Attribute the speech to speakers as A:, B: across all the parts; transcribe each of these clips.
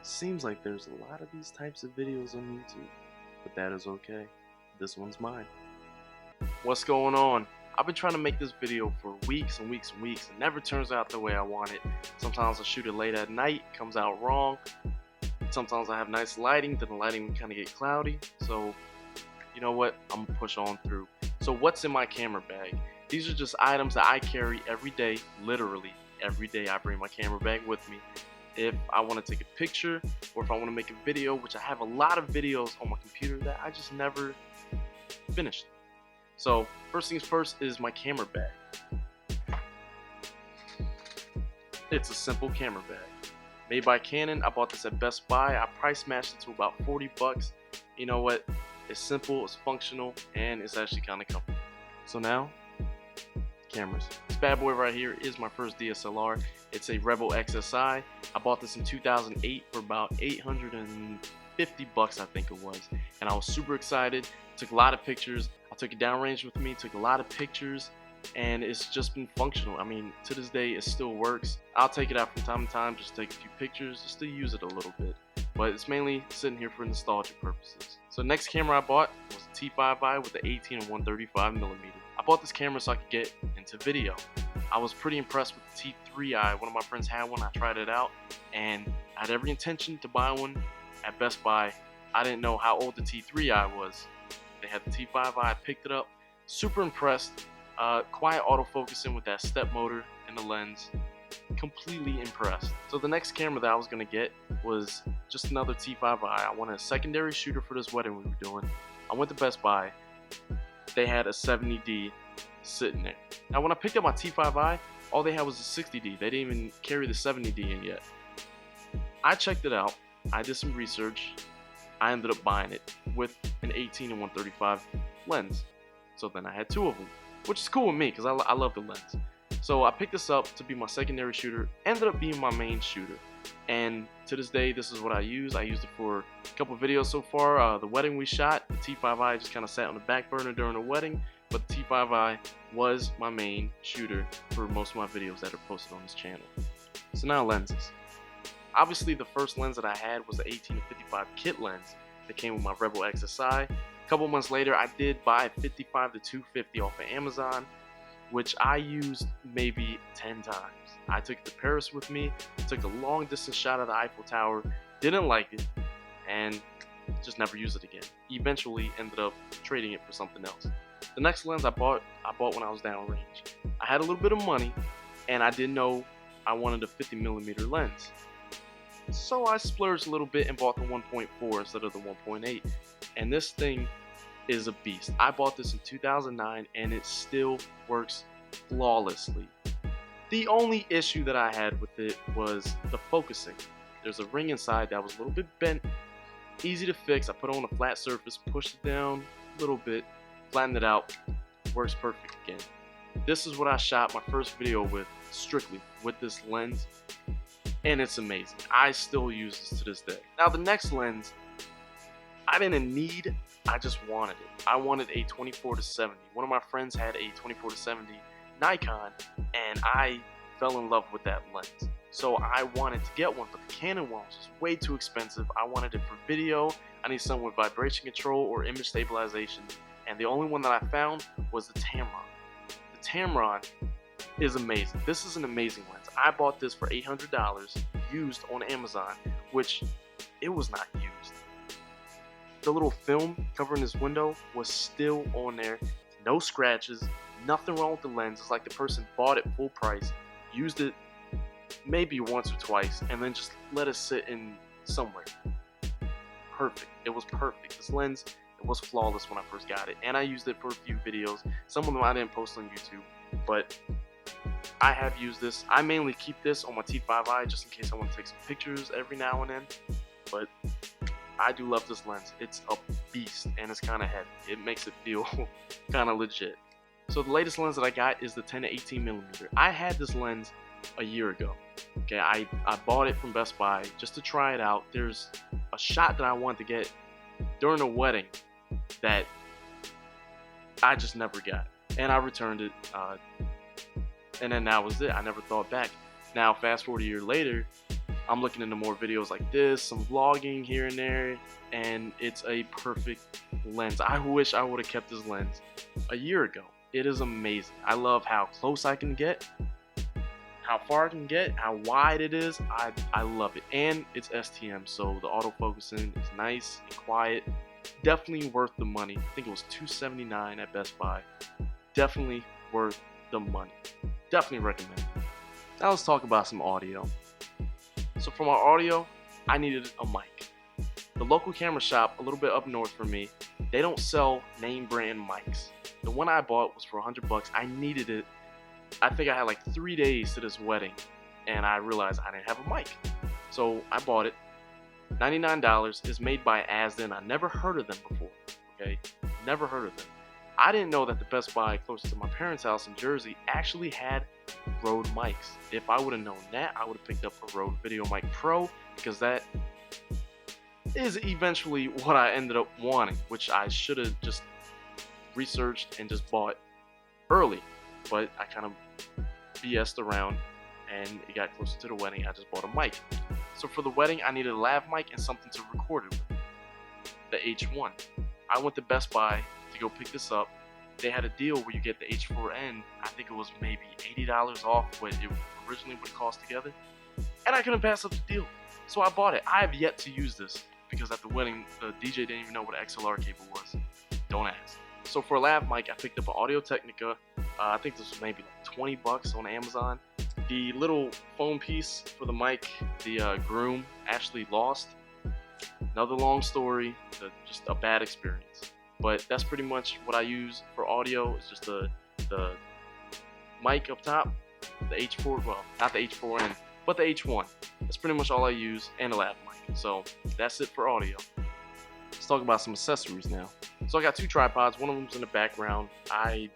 A: Seems like there's a lot of these types of videos on YouTube, but that is okay. This one's mine. What's going on? I've been trying to make this video for weeks and weeks and weeks. It never turns out the way I want it. Sometimes I shoot it late at night, it comes out wrong. Sometimes I have nice lighting, then the lighting kind of get cloudy. So, you know what? I'm gonna push on through. So what's in my camera bag? These are just items that I carry every day, literally every day. I bring my camera bag with me. If I want to take a picture or if I want to make a video, which I have a lot of videos on my computer that I just never finished. So first things first is my camera bag. It's a simple camera bag made by Canon. I bought this at Best Buy. I price matched it to about 40 bucks. You know what? It's simple, it's functional, and it's actually kind of comfortable. So now, cameras. This bad boy right here is my first DSLR. It's a Rebel XSi. I bought this in 2008 for about 850 bucks, I think it was. And I was super excited. Took a lot of pictures. I took it downrange with me, took a lot of pictures, and it's just been functional. I mean, to this day, it still works. I'll take it out from time to time, just take a few pictures, just to use it a little bit. But it's mainly sitting here for nostalgia purposes. So next camera I bought was a T5i with the 18 and 135mm. I bought this camera so I could get into video. I was pretty impressed with the T3i. One of my friends had one, I tried it out, and I had every intention to buy one at Best Buy. I didn't know how old the T3i was. They had the T5i, I picked it up, super impressed. Quiet autofocusing with that step motor in the lens. Completely impressed. So the next camera that I was going to get was just another T5i. I wanted a secondary shooter for this wedding we were doing. I went to Best Buy. They had a 70D sitting there. Now when I picked up my T5i, all they had was a 60D. They didn't even carry the 70D in yet. I checked it out. I did some research. I ended up buying it with an 18 and 135 lens. So then I had two of them, which is cool with me because I love the lens. So I picked this up to be my secondary shooter, ended up being my main shooter. And to this day, this is what I use. I used it for a couple videos so far. The wedding we shot, the T5i just kind of sat on the back burner during the wedding, but the T5i was my main shooter for most of my videos that are posted on this channel. So now lenses. Obviously the first lens that I had was the 18-55 kit lens that came with my Rebel XSi. A couple months later, I did buy a 55-250 off of Amazon, which I used maybe 10 times. I took it to Paris with me, took a long distance shot of the Eiffel Tower, didn't like it, and just never used it again. Eventually ended up trading it for something else. The next lens I bought when I was downrange. I had a little bit of money, and I didn't know I wanted a 50mm lens. So I splurged a little bit and bought the 1.4 instead of the 1.8. And this thing is a beast. I bought this in 2009 and it still works flawlessly. The only issue that I had with it was the focusing. There's a ring inside that was a little bit bent, easy to fix. I put it on a flat surface, pushed it down a little bit, flattened it out, works perfect again. This is what I shot my first video with, strictly with this lens, and it's amazing. I still use this to this day. Now the next lens, I didn't need, I just wanted it. I wanted a 24-70. One of my friends had a 24-70 Nikon, and I fell in love with that lens. So I wanted to get one, but the Canon one was just way too expensive. I wanted it for video. I need something with vibration control or image stabilization, and the only one that I found was the Tamron. The Tamron is amazing. This is an amazing lens. I bought this for $800 used on Amazon, which it was not used. The little film covering this window was still on there. No scratches, nothing wrong with the lens. It's like the person bought it full price, used it maybe once or twice, and then just let it sit in somewhere. Perfect. It was perfect. This lens, it was flawless when I first got it, and I used it for a few videos. Some of them I didn't post on YouTube, but I have used this. I mainly keep this on my T5i just in case I want to take some pictures every now and then, but I do love this lens. It's a beast and it's kind of heavy. It makes it feel kind of legit. So the latest lens that I got is the 10-18mm. I had this lens a year ago. Okay, I bought it from Best Buy just to try it out. There's a shot that I wanted to get during a wedding that I just never got, and I returned it, and then that was it. I never thought back. Now fast forward a year later, I'm looking into more videos like this, some vlogging here and there, and it's a perfect lens. I wish I would have kept this lens a year ago. It is amazing. I love how close I can get, how far I can get, how wide it is. I love it. And it's STM, so the autofocusing is nice and quiet. Definitely worth the money. I think it was $279 at Best Buy. Definitely worth the money. Definitely recommend it. Now let's talk about some audio. So for my audio, I needed a mic. The local camera shop a little bit up north from me, they don't sell name brand mics. The one I bought was for $100. I needed it. I think I had like 3 days to this wedding, and I realized I didn't have a mic. So I bought it. $99. It's made by Azden. I never heard of them before. Okay, never heard of them. I didn't know that the Best Buy closest to my parents' house in Jersey actually had Rode mics. If I would have known that, I would have picked up a Rode Video Mic Pro, because that is eventually what I ended up wanting, which I should have just researched and just bought early. But I kind of BS'd around, and it got closer to the wedding. I just bought a mic. So for the wedding, I needed a lav mic and something to record it with. The H1. I went to Best Buy to go pick this up. They had a deal where you get the H4n. I think it was maybe $80 off what it originally would cost together. And I couldn't pass up the deal. So I bought it. I have yet to use this because at the wedding, the DJ didn't even know what an XLR cable was. Don't ask. So for a lav mic, I picked up an Audio-Technica. I think this was maybe like $20 on Amazon. The little foam piece for the mic, the groom actually lost. Another long story, just a bad experience. But that's pretty much what I use for audio. It's just the mic up top, the H4, well, not the H4n, but the H1. That's pretty much all I use, and a lav mic. So that's it for audio. Let's talk about some accessories now. So I got 2 tripods. One of them's in the background. I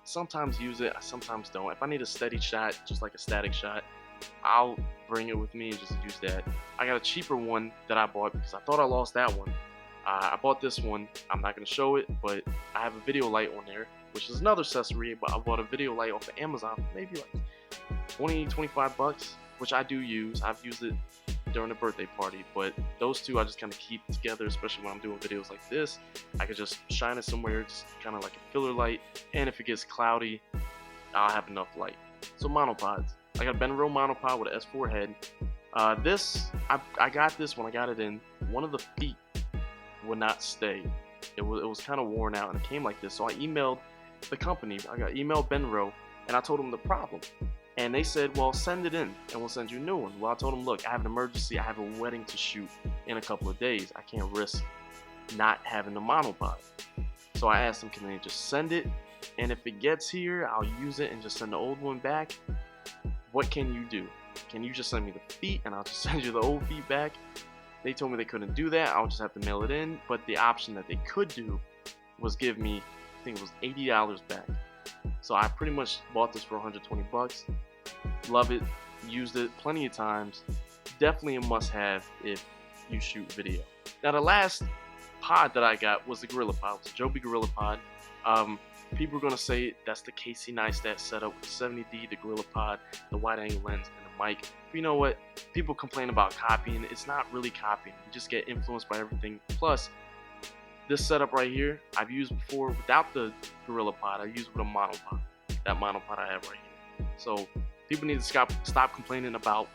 A: sometimes use it, I sometimes don't. If I need a steady shot, just like a static shot, I'll bring it with me and just use that. I got a cheaper one that I bought because I thought I lost that one. I bought this one. I'm not going to show it, but I have a video light on there, which is another accessory. But I bought a video light off of Amazon for maybe like 20-25 bucks, which I do use. I've used it during the birthday party, but those two I just kind of keep together, especially when I'm doing videos like this. I could just shine it somewhere, just kind of like a filler light, and if it gets cloudy, I'll have enough light. So monopods. I got a Bento monopod with an S4 head. I got this when I got it in. One of the feet would not stay. It was kind of worn out, and it came like this. So I emailed the company. I got emailed Bento, and I told them the problem. And they said, well, send it in and we'll send you a new one. Well, I told them, look, I have an emergency. I have a wedding to shoot in a couple of days. I can't risk not having the monopod. So I asked them, can they just send it? And if it gets here, I'll use it and just send the old one back. What can you do? Can you just send me the feet and I'll just send you the old feet back? They told me they couldn't do that. I'll just have to mail it in. But the option that they could do was give me, I think it was $80 back. So I pretty much bought this for 120 bucks. Love it, used it plenty of times. Definitely a must-have if you shoot video. Now the last pod that I got was the Gorilapod. It's a Joby Gorilapod. People are gonna say that's the KC Neistat setup with the 70D, the Gorilapod, the wide-angle lens, and the mic. But you know what? People complain about copying. It's not really copying. You just get influenced by everything. Plus, this setup right here, I've used before without the Gorilapod. I used with a monopod. That monopod I have right here. So people need to stop complaining about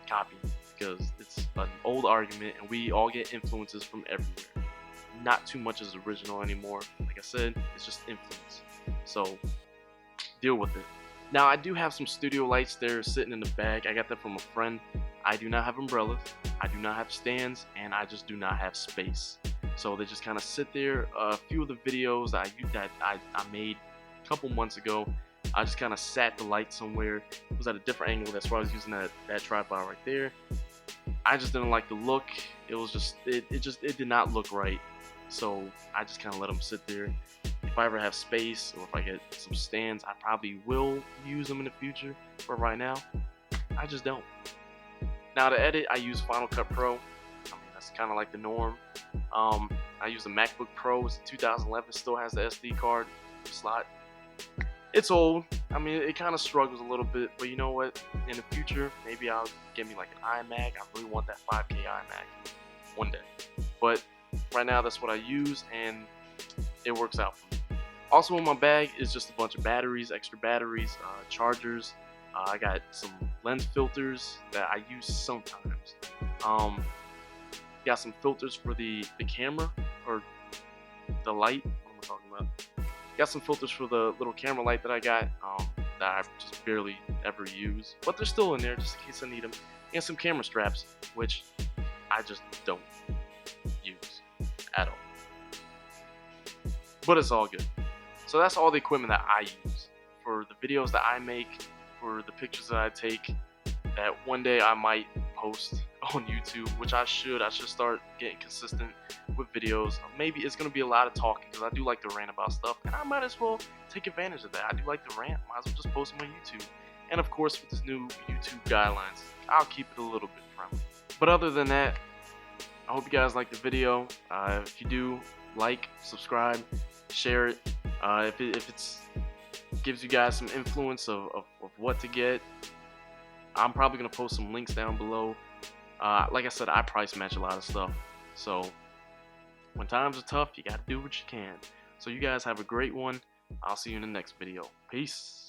A: copying, because it's an old argument and we all get influences from everywhere. Not too much is original anymore. Like I said, it's just influence. So deal with it. Now I do have some studio lights there sitting in the bag. I got that from a friend. I do not have umbrellas. I do not have stands, and I just do not have space. So they just kind of sit there. A few of the videos that I made a couple months ago, I just kind of sat the light somewhere. It was at a different angle. That's why I was using that tripod right there. I just didn't like the look. It was just it did not look right. So I just kind of let them sit there. If I ever have space or if I get some stands, I probably will use them in the future. But right now, I just don't. Now to edit, I use Final Cut Pro. I mean, that's kind of like the norm. I use the MacBook Pro. It's 2011. Still has the SD card slot. It's old. I mean, it kind of struggles a little bit, but you know what? In the future, maybe I'll get me like an iMac. I really want that 5K iMac one day. But right now, that's what I use, and it works out for me. Also in my bag is just a bunch of batteries, extra batteries, chargers. I got some lens filters that I use sometimes. Got some filters for the camera, or the light. What am I talking about? Got some filters for the little camera light that I got, that I just barely ever use, but they're still in there just in case I need them. And some camera straps, which I just don't use at all. But it's all good. So that's all the equipment that I use for the videos that I make, for the pictures that I take, that one day I might post on YouTube, which I should. I should start getting consistent with videos. Maybe it's going to be a lot of talking because I do like to rant about stuff, and I might as well take advantage of that. I do like to rant. Might as well just post them on YouTube. And of course, with this new YouTube guidelines, I'll keep it a little bit friendly. But other than that, I hope you guys like the video. If you do, like, subscribe, share it. If it's gives you guys some influence of what to get, I'm probably gonna post some links down below. Like I said, I price match a lot of stuff, so when times are tough, you gotta do what you can. So you guys have a great one. I'll see you in the next video. Peace.